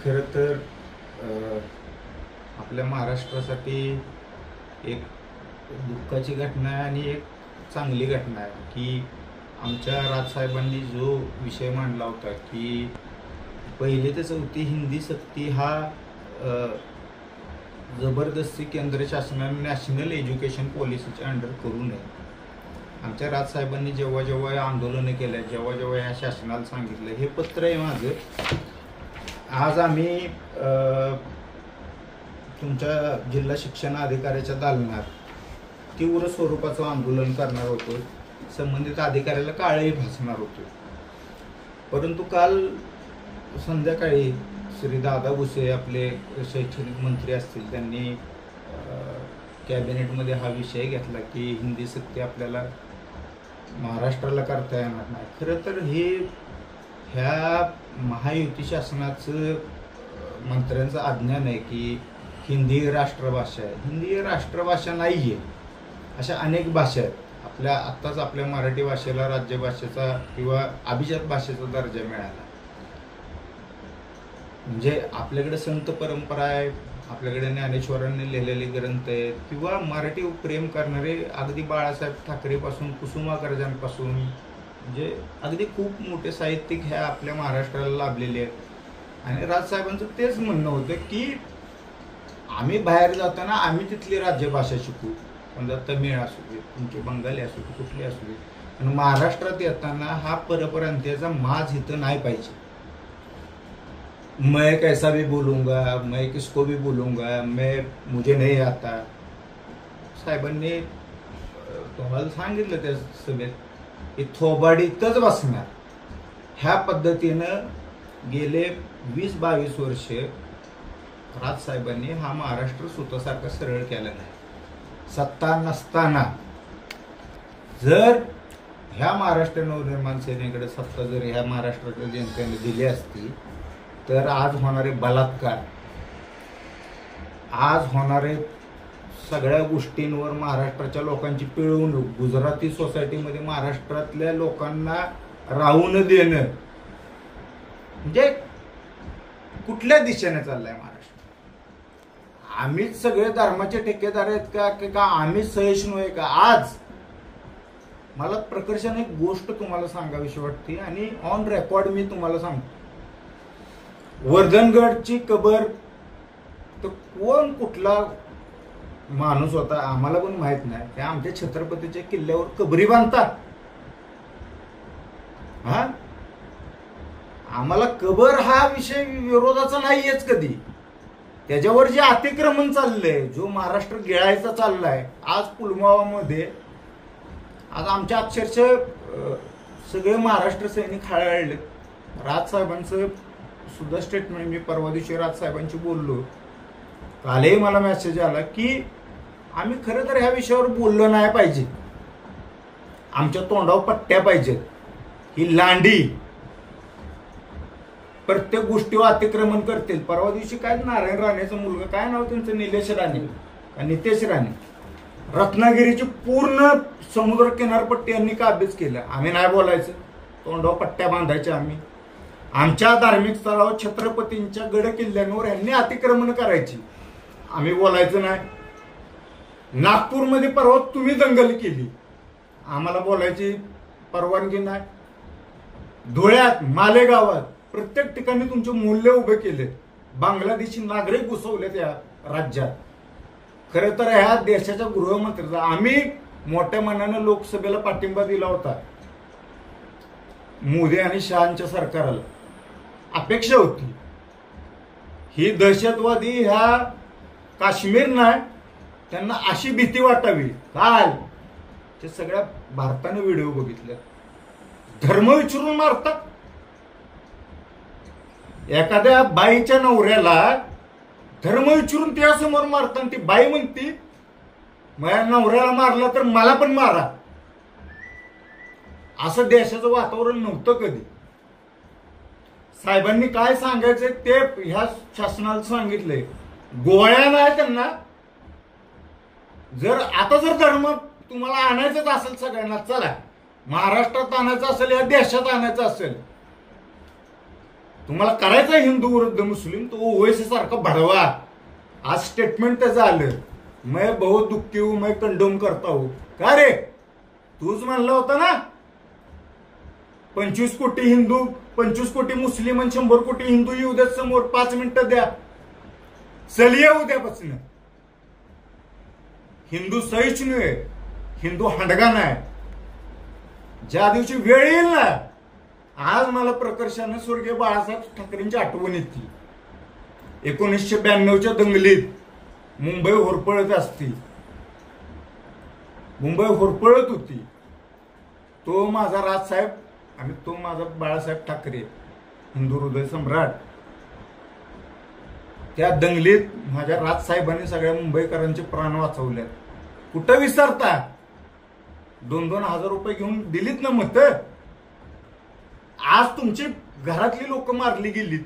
खरं तर आपल्या महाराष्ट्रासाठी एक दुःखाची घटना आहे आणि एक चांगली घटना आहे की आमच्या राजसाहेबांनी जो विषय मांडला होता की पहिली ते चौथी हिंदी सक्ती हा जबरदस्ती केंद्र शासनाने नॅशनल एज्युकेशन पॉलिसीच्या अंडर करू नये. आमच्या राजसाहेबांनी जेव्हा जेव्हा आंदोलनं केल्या, जेव्हा जेव्हा या शासनाला सांगितलं, हे पत्र आहे माझं. आज आम्ही तुमच्या जिल्हा शिक्षण अधिकाऱ्याच्या दालनात तीव्र स्वरूपाचं आंदोलन करणार होतो. संबंधित अधिकाऱ्याला काळही भासणार होतो. परंतु काल संध्याकाळी श्री दादा भुसे आपले शैक्षणिक मंत्री असतील, त्यांनी कॅबिनेटमध्ये हा विषय घेतला की हिंदी सक्ती आपल्याला महाराष्ट्राला करता येणार नाही. खरं तर ह्या महायुती शासनाचं मंत्र्यांचं अज्ञान आहे की हिंदी ही राष्ट्रभाषा आहे. हिंदी ही राष्ट्रभाषा नाही आहे. अशा अनेक भाषा आहेत. आत्ताच आपल्या मराठी भाषेला राज्यभाषेचा किंवा अभिजात भाषेचा दर्जा मिळाला. म्हणजे आपल्याकडे संत परंपरा आहे, आपल्याकडे ज्ञानेश्वरांनी लिहिलेले ग्रंथ आहेत किंवा मराठी प्रेम करणारे अगदी बाळासाहेब ठाकरेपासून कुसुमाग्रजांपासून म्हणजे अगदी खूप मोठे साहित्यिक ह्या आपल्या महाराष्ट्राला लाभलेले आहेत. आणि राजसाहेबांचं तेच म्हणणं होतं की आम्ही बाहेर जाताना आम्ही तिथली राज्यभाषा शिकू, समजा तमिळ असू दे, तुमची बंगाली असू दे, कुठली असू दे, आणि महाराष्ट्रात येताना हा परप्रांतीयाचा माज इथं नाही पाहिजे. मैं कैसा भी बोलूँगा, मैं किसको भी बोलूँगा, मुझे नहीं आता. साहेबांनी तुम्हाला सांगितलं त्या सभेत की थोबाडीतच बसणार. ह्या पद्धतीनं गेले 20-22 वर्ष राजसाहेबांनी हा महाराष्ट्र स्वतःसारखा सरळ केला नाही. सत्ता नसताना जर ह्या महाराष्ट्र नवनिर्माण सेनेकडे सत्ता जर ह्या महाराष्ट्राच्या जनतेने दिली असती तर आज होणारे बलात्कार, आज होणारे सगळ्या गोष्टींवर महाराष्ट्राच्या लोकांची पिळवणूक, गुजराती सोसायटीमध्ये महाराष्ट्रातल्या लोकांना राहू न देणं, म्हणजे कुठल्या दिशेने चाललंय महाराष्ट्र? आम्हीच सगळे धर्माचे ठेकेदार आहेत का आम्हीच सहिष्णू आहे का? आज मला प्रकर्षाने एक गोष्ट तुम्हाला सांगावीशी वाटते आणि ऑन रेकॉर्ड मी तुम्हाला सांगतो. वर्धनगडची कबर तर कोण कुठला माणूस होता आम्हाला पण माहित नाही. त्या आमच्या छत्रपतीच्या किल्ल्यावर कबरी बांधतात. हा, आम्हाला कबर हा विषय विरोधाचा नाहीयेच कधी. त्याच्यावर जे अतिक्रमण चाललंय, जो महाराष्ट्र गिळायचा चाललाय, आज पुलवामामध्ये आज आमच्या अक्षरशः सगळे महाराष्ट्र सैनिक हळहळले. राजसाहेबांचं सुद्धा स्टेटमेंट मी परवा दिवशी राजसाहेबांशी बोललो. कालही मला मेसेज आला की आम्ही खरं तर ह्या विषयावर बोललो नाही पाहिजे, आमच्या तोंडावर पट्ट्या पाहिजेत. ही लांडी प्रत्येक गोष्टीवर अतिक्रमण करतील. परवा दिवशी काय नारायण राणेचा मुलगा, काय नाव त्यांचं, निलेश राणे का नितेश राणे, रत्नागिरीची पूर्ण समुद्र किनारपट्टी यांनी काबीज केलं. आम्ही नाही बोलायचं, तोंडावर पट्ट्या बांधायच्या. आमच्या धार्मिक स्थळावर छत्रपतींच्या गड किल्ल्यांवर यांनी अतिक्रमण करायची, आम्ही बोलायचं नाही. नागपूरमध्ये परवा तुम्ही दंगल केली, आम्हाला बोलायची परवानगी नाही. धुळ्यात, मालेगावात प्रत्येक ठिकाणी तुमचे मूल्य उभे केले. बांगलादेशी नागरिक घुसवले त्या राज्यात. खरं तर ह्या देशाच्या गृहमंत्र्याचा आम्ही मोठ्या मनानं लोकसभेला पाठिंबा दिला होता. मोदी आणि शहांच्या सरकारला अपेक्षा होती ही दहशतवादी ह्या काश्मीर नाही, त्यांना अशी भीती वाटावी. काल ते सगळ्या भारताने व्हिडिओ बघितले. धर्म विचारून मारतात. एखाद्या बाईच्या नवऱ्याला धर्म विचारून त्यासमोर मारतात. ती बाई म्हणती माझ्या नवऱ्याला मारला तर मला पण मारा. असं देशाचं वातावरण नव्हतं कधी. साहेबांनी काय सांगायचं ते ह्या शासनाला सांगितलंय. गोळ्या नाही त्यांना. जर धर्म तुम्हाला आणायचंच असेल सगळ्यांना, चला महाराष्ट्रात आणायचं असेल, या देशात आणायचं असेल, तुम्हाला करायचा हिंदू विरुद्ध मुस्लिम, तो ओवैसी सारखा भडवा. आज स्टेटमेंट त्याचं आलं, मैं बहुत दुःखी हूं, मैं कंडोम करता हूं. का रे, तूच म्हणला होता ना 25 कोटी हिंदू, 25 कोटी मुस्लिम आणि 100 कोटी हिंदू येऊ द्या समोर, 5 मिनिटं द्या, चलिये उद्यापासून. हिंदू सहिष्णू आहे, हिंदू हंडगा नाही. ज्या दिवशी वेळ येईल ना, आज मला प्रकर्षाने स्वर्गीय बाळासाहेब ठाकरेंची आठवण येते. 1992च्या दंगलीत मुंबई होरपळत असती, मुंबई होरपळत होती. तो माझा राजसाहेब आणि तो माझा बाळासाहेब ठाकरे, हिंदू हृदय सम्राट. त्या दंगलीत माझ्या राजसाहेबांनी सगळ्या मुंबईकरांचे प्राण वाचवले. कुठं विसरता? 2-2 हजार रुपये घेऊन दिलीत ना मत. आज तुमची घरातली लोक मारली गेलीत,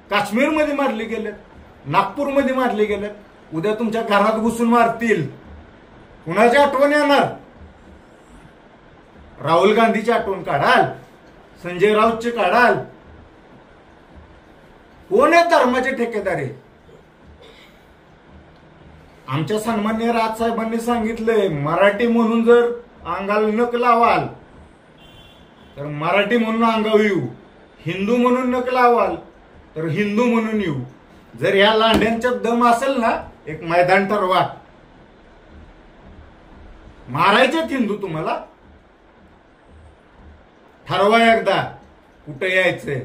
काश्मीरमध्ये मारली गेलेत, नागपूरमध्ये मारले गेलेत. उद्या तुमच्या घरात घुसून मारतील. कुणाची आठवण येणार? राहुल गांधीची आठवण काढाल, संजय राऊतची काढाल. कोण आहे धर्माचे ठेकेदार? आमच्या सन्माननीय राजसाहेबांनी सांगितलंय, मराठी म्हणून जर अंगाला नख लावाल तर मराठी म्हणून अंगावर येऊ, हिंदू म्हणून नख लावाल तर हिंदू म्हणून येऊ. जर या लांड्यांच्या दम असेल ना, एक मैदान ठरवा, मारायचेत हिंदू तुम्हाला. ठरवा एकदा कुठे यायचंय.